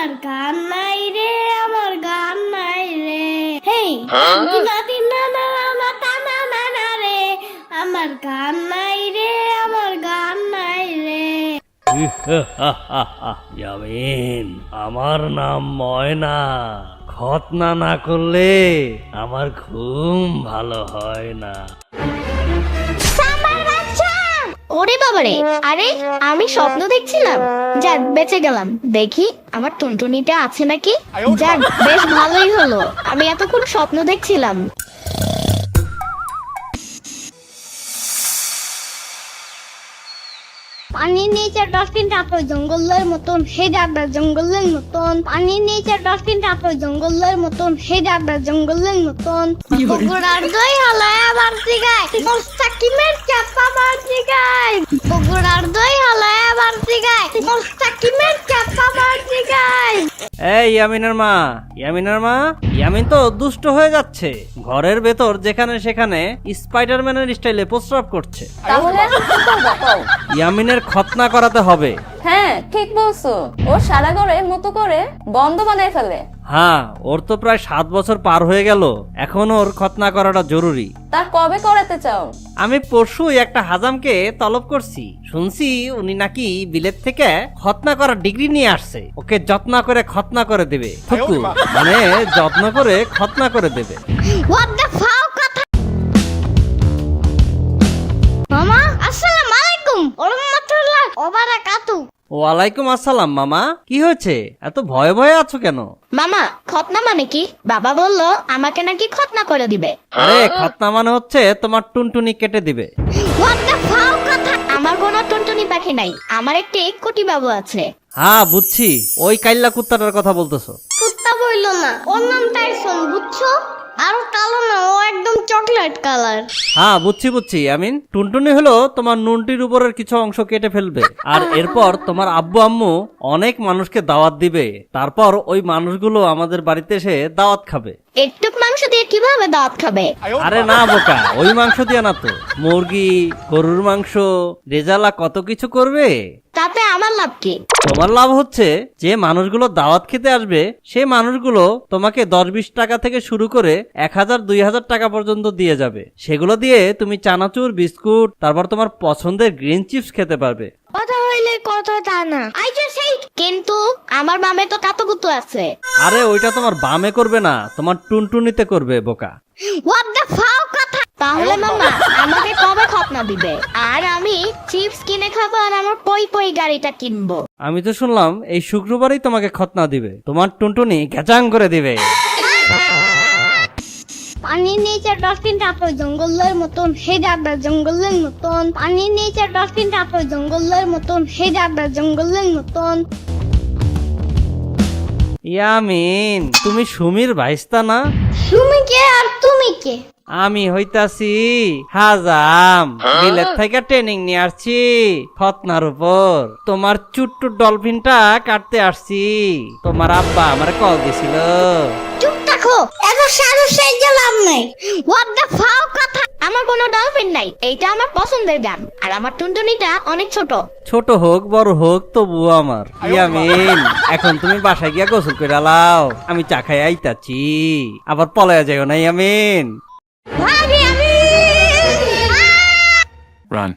আমার গান নাই রে, আমার গান নাই রে। হেই দিনা দিনা না না টানা না না রে, আমার গান নাই রে, আমার গান নাই রে। ইয়ামিন, আমার নাম ময়না। খতনা না করলে আমার ঘুম ভালো হয় না। ওরে বাবারে, আরে আমি স্বপ্ন দেখছিলাম। যাক বেঁচে গেলাম। দেখি আমার টুনটুনিটা আছে নাকি। যাক বেশ ভালোই হলো, আমি এতক্ষণ স্বপ্ন দেখছিলাম। পানির নিচে ডলফিনটা তো জঙ্গলের মতন, হে যাবে জঙ্গলের মতন। পানির নিচে ডলফিনটা তো জঙ্গলের মতন, হে যাবে জঙ্গলের মতন। বগুড়ার দই হালায় আবার জিগায়, মোস্তাকিমের চাপা মার জিগায়। বগুড়ার দই হালায় আবার জিগায়, মোস্তাকিমের চাপা মার জিগায়। এই ইয়ামিনের মা, ইয়ামিনের মা, ইয়ামিন তো দুষ্ট হয়ে যাচ্ছে। ঘরের ভেতর যেখানে সেখানে স্পাইডারম্যানের স্টাইলে প্রস্রাব করছে। তাহলে এখন কি করবো কও? ইয়ামিনের খতনা করাতে হবে। হ্যাঁ ঠিক বলছো, ও সারা ঘরে মতো করে বন্ধ বানাই ফেলে। হ্যাঁ, ওর তো প্রায় 7 বছর পার হয়ে গেল, এখন ওর খতনা করাটা জরুরি। তার কবে করাতে চাও? আমি পরশুই একটা হাজামকে তলব করছি, শুনছি উনি নাকি বিলেত থেকে খতনা করার ডিগ্রি নিয়ে আসছে। ওকে যত্ন করে খতনা করে দেবে। থুকু, মানে যত্ন করে খতনা করে দেবে। What the fuck কথা? মামা আসসালামু আলাইকুম ওয়া রাহমাতুল্লাহি ওয়া বারাকাতুহু। ওয়ালাইকুম আসসালাম। মামা, কি হয়েছে? এত ভয়ে ভয়ে আছো কেন? মামা খতনা মানে কি? বাবা বললো আমাকে নাকি খতনা করে দিবে। আরে খতনা মানে হচ্ছে তোমার টুনটুনি কেটে দিবে। What the fuck কথা? আমার কোনো টুনটুনি পাখি নাই, আমার একটি কোটি বাবু আছে। হ্যাঁ বুঝছি, ওই কাইল্লা কুত্তাটার কথা বলতেছো। কুত্তা বইলো না, ওর নাম টাইসন, বুঝছো? আর কালো না, ও একদম চকলেট কালার। হ্যাঁ বুঝছি বুঝছি। আমিন, টুনটুনি হলো তোমার নুনটির উপরের কিছু অংশ কেটে ফেলবে, আর এরপর তোমার আব্বু আম্মু অনেক মানুষকে দাওয়াত দিবে। তারপর ওই মানুষগুলো আমাদের বাড়িতে এসে দাওয়াত খাবে। একটু মাংস দিয়ে কিভাবে দাঁত খাবে? আরে না বোকা, ওই মাংস দিয়ে না তো, মুরগি, গরুর মাংস, রেজালা কত কিছু করবে। তাতে আমার লাভ কি? তোমার লাভ হচ্ছে যে মানুষগুলো দাওয়াত খেতে আসবে সেই মানুষগুলো তোমাকে 10-20 টাকা থেকে শুরু করে 1000-2000 টাকা পর্যন্ত দিয়ে যাবে। সেগুলো দিয়ে তুমি চানাচুর, বিস্কুট, তারপর তোমার পছন্দের গ্রিন চিপস খেতে পারবে। কথা হইলে কথা তা না। I just hate. কিন্তু আমার বামে তো কাতুকুতু আছে। আরে ওইটা তোমার বামে করবে না, তোমার টুনটুনিতে করবে বোকা। What the fuck কথা? তাহলে মামা আমাকে কবে খতনা দিবে? আর আমি চিপস কিনে খাবো আর আমার পই পই গাড়িটা কিনবো। আমি তো শুনলাম এই শুক্রবারই তোমাকে খতনা দিবে, তোমার টুনটুনি ঘ্যাচাং করে দিবে। পানির নিচে ডলফিনটা তো জঙ্গলের মতন, হে যাবে জঙ্গলের মতন। পানির নিচে ডলফিনটা তো জঙ্গলের মতন, হে যাবে জঙ্গলের মতন। ইয়ামিন, তুমি সুমির ভাইস্তা না? তুমি কে আর তুমি কে? আমি হইতাছি হাজাম, বিলেত থেকে ট্রেনিং নিয়ে আসছি খতনার উপর। তোমার চুট্টু ডলফিনটা কাটতে আসছি। তোমার আব্বা আমার কল দিছিল। চুপ থাকো, এত সারু সেই গেলাম নাই। What the fuck কথা? আমার কোনো ডলফিন নাই, এইটা আমার পছন্দের গান। আর আমার টুনটুনিটা অনেক ছোট। ছোট হোক বড় হোক তবুও আমার। ইয়ামিন, এখন তুমি বাসায় গিয়া গোসল করে লাও, আমি চা খাই আইতাছি। আবার পলায়া যাও না ইয়ামিন। ভাবি আমি Run.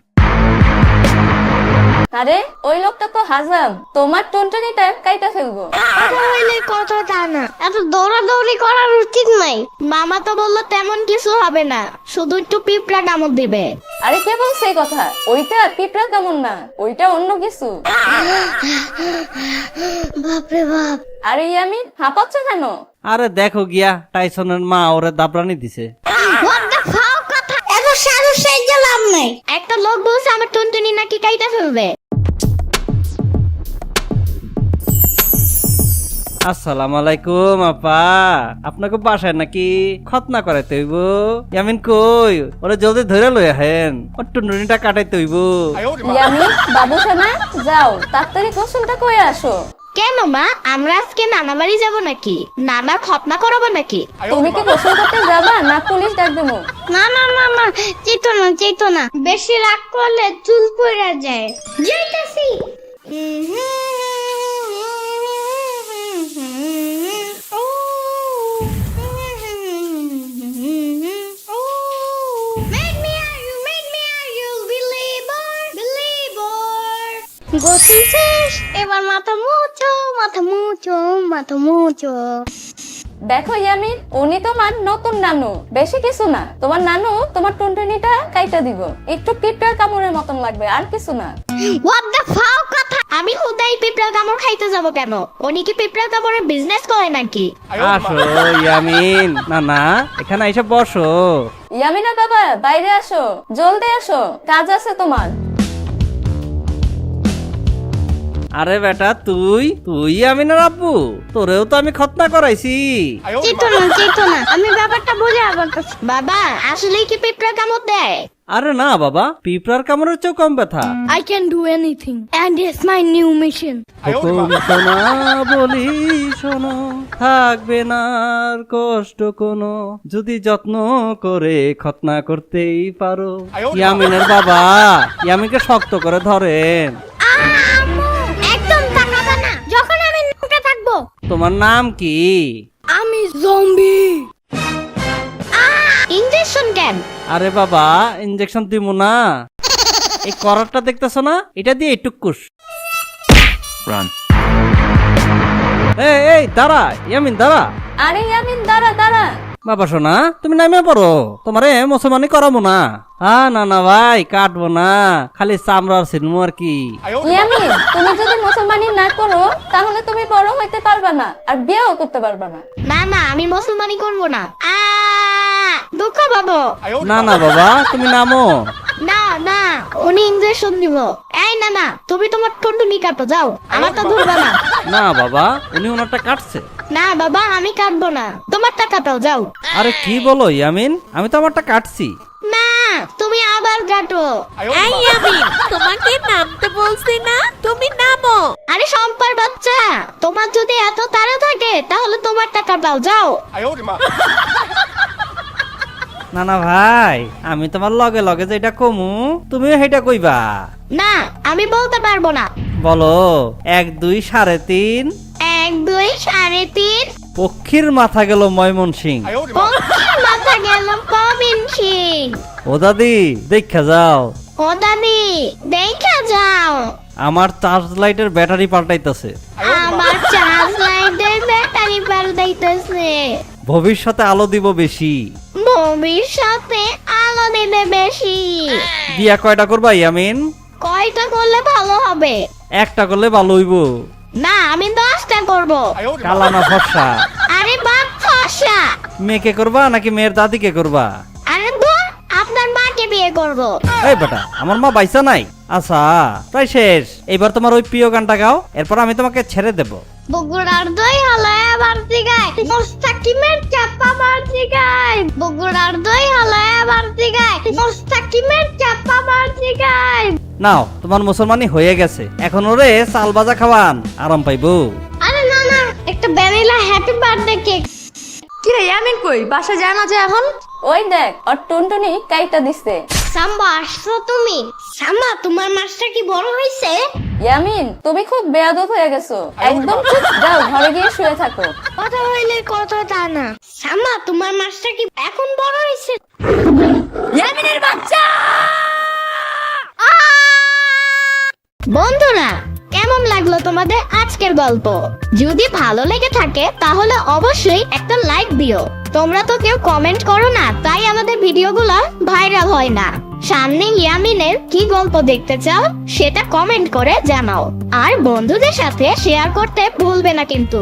আরে ওই লোকটা তো হাজাম, তোমার টুনটুনিটা কাইটা ফেলবো। কথা হইলে কথা তা না। এত দৌড়াদৌড়ি করার উচিত নাই। মামা তো বললো তেমন কিছু হবে না, শুধু একটু পিঁপড়া কামড় দিবে। আরে কে বলছে এই কথা? ওইটা পিঁপড়া কেমন না, ওইটা অন্য কিছু। বাপরে বাপ। আরে ইয়ামিন হাঁপাচ্ছ কেন? আরে দেখো গিয়া, টাইসনের মা ওরে দাবরানি দিছে। What the fuck কথা? এত সারু সেই গেলাম নাই। একটা লোক বলছে আমার টুনটুনি নাকি কাইটা ফেলবে। আসসালামু আলাইকুম আপা, আপনাকে বাসায় নাকি খতনা করাইতে হইব? ইয়ামিন কই, ওরে জলদি ধরে লই আহেন, ওর টুনটুনিটা কাটাইতে হইব। ইয়ামিন বাবু সোনা, যাও তাড়াতাড়ি গোসলটা করে আসো। কেন মা, আমরা আজকে নানা বাড়ি যাবো নাকি? নানা খতনা করাবো নাকি? তুমি কি গোসল করতে যাবা না পুলিশ ডাক দেবো? না না না না, চেতো না। বেশি রাগ করলে চুল পড়ে যায়। যাইতাছি। গোসল শেষ, এবার মাথা মুছো, মাথা মুছো, মাথা মুছো। দেখো ইয়ামিন, উনি তোমার নতুন নানু, বেশি কিছু না। তোমার নানু তোমার টুনটুনিটা কাইটা দিব, একটু পিঁপড়ার কামড়ের মতন লাগবে, আর কিছু না। হোয়াট দ্য ফাও কথা। আমি হুদাই পিঁপড়া কামড় খাইতে যাব কেন? উনি কি পিঁপড়া কামড়ের বিজনেস করে নাকি? আসো ইয়ামিন, না না, এখানে এসে বসো। ইয়ামিনা বাবা, বাইরে আসো, জলদি আসো, কাজ আছে তোমার। আরে বেটা, তুই আমিনার আব্বু? তোরেও তো আমি খতনা করাইছি। চেতনা, আমি ব্যাপারটা বুঝে বলতেছি। বাবা, আসলেই কি পিঁপড়া কামড় দেয়? আরে না বাবা, পিঁপড়ার কামড়ের চেয়েও কম ব্যথা। I can do anything and it's my new mission. হুকুম শোনা বলি শোনো, থাকবে না আর কষ্ট কোনো, যদি যত্ন করে খতনা করতেই পারো। ইয়ামিনের বাবা ইয়ামিনকে শক্ত করে ধরেন। আম্মু, একদম তাকাবা না যখন আমি নুকে থাকবো। তোমার নাম কি? আমি জম্বি। ইনজেকশন কেন? আরে বাবা, ইনজেকশন দিমু না। এই করারটা দেখতেছো না, এটা দিয়ে টুকুস। এই দাঁড়া ইয়ামিন, দাঁড়া। আরে ইয়ামিন, দাঁড়া দাঁড়া। বাবা শোনা, তুমি নামে পড়ো, তোমারে মুসলমানি করাবো না। না না ভাই, কাটবো না, খালি চামড়ার সিনমু আর কি। ইয়ামিন, তুমি যদি মুসলমানি না করো তাহলে তুমি বড় হইতে পারবা না, আর বিয়েও করতে পারবা না। না না, আমি মুসলমানি করব না। দুঃখ পাবো। না না বাবা, তুমি নামো। না না, উনি ইনজেকশন দিব। এই না না, তুমি তোমার টুনটুনি কাটো, যাও, আমারটা ধরবা না। না বাবা, উনি ওনারটা কাটছে। না বাবা, আমি কাটবো না, তোমারটা কাটাও, যাও। আরে কি বলো ইয়ামিন, আমি তো আমারটা কাটছি। না, তুমি আবার কাটো। এই ইয়ামিন, তোমাকে নামতে বলছি না, তুমি নামো। আরে সম্পার বাচ্চা, তোমার যদি এত তাড়া থাকে তাহলে তোমারটা কাটাও, যাও। না না ভাই, আমি তোমার লগে লগে যেটা কমু তুমিও সেটা কইবা। না, আমি বলতে পারবো না। বলো 1 2 3.5। 1 2 3.5। পক্ষীর মাথা গেল ময়মনসিং। পক্ষীর মাথা গেল কমিনসিং। ও দাদি, দেখা যাও। ও দাদি, দেখা যাও। আমার চার্জ লাইটের ব্যাটারি পাল্টাইতেছে। আমার চার্জ লাইটের ব্যাটারি পাল্টাইতেছে। ভবিষ্যতে আলো দিব বেশি। ভবিষ্যতে আলো দিবে বেশি। বিয়া কয়টা করবা ইয়ামিন? কয়টা করলে ভালো হবে? একটা করলে ভালো হইব। না, আমি 10টা করব। কালা না ফর্সা? আরে বাপ ফর্সা। মেয়েকে করবা নাকি মেয়ের দাদিকে করবা? আরে ধুর, আপনার মাকে বিয়ে করব। এই বেটা, আমার মা বাইসা নাই। আচ্ছা, প্রায় শেষ। এবার তোমার ওই প্রিয় গানটা গাও, এরপর আমি তোমাকে ছেড়ে দেব। বগুড়ার দই হালায় বাড়তি গায়, মোস্তাকিমের চাপা বাড়তি গায়। বগুড়ার দই হালায় বাড়তি গায়, মোস্তাকিমের চাপা বাড়তি গায়। নাও, তোমার মুসলমানি হয়ে গেছে, এখন ওরে চাল ভাজা খাওয়ান, আরাম পাইবো। আরে না না, একটা ভ্যানিলা হ্যাপি বার্থডে কেক। কিরে ইয়ামিন কই, বাসা যায় না যে এখন? ওই দেখ, ওর টুনটুনি কাইটা দিচ্ছে। সাম্বা, আসছো তুমি? সাম্বা, তোমার মাছটা কি বড় হয়েছে? ইয়ামিন, তুমি খুব বেয়াদব হয়ে গেছো, একদম চুপ, যাও ঘরে গিয়ে শুয়ে থাকো। কথা হইলে কথা তা না। সাম্বা, তোমার মাছটা কি এখন বড় হয়েছে? ইয়ামিনের বাচ্চা! বন্ধুরা, কেমন লাগলো তোমাদের আজকের গল্প? যদি ভালো লেগে থাকে তাহলে অবশ্যই একটা লাইক দিও। তোমরা তো কেউ কমেন্ট করো না, তাই আমাদের ভিডিওগুলো ভাইরাল হয় না। সামনে ইয়ামিনের কি গল্প দেখতে চাও সেটা কমেন্ট করে জানাও, আর বন্ধুদের সাথে শেয়ার করতে ভুলবে না কিন্তু।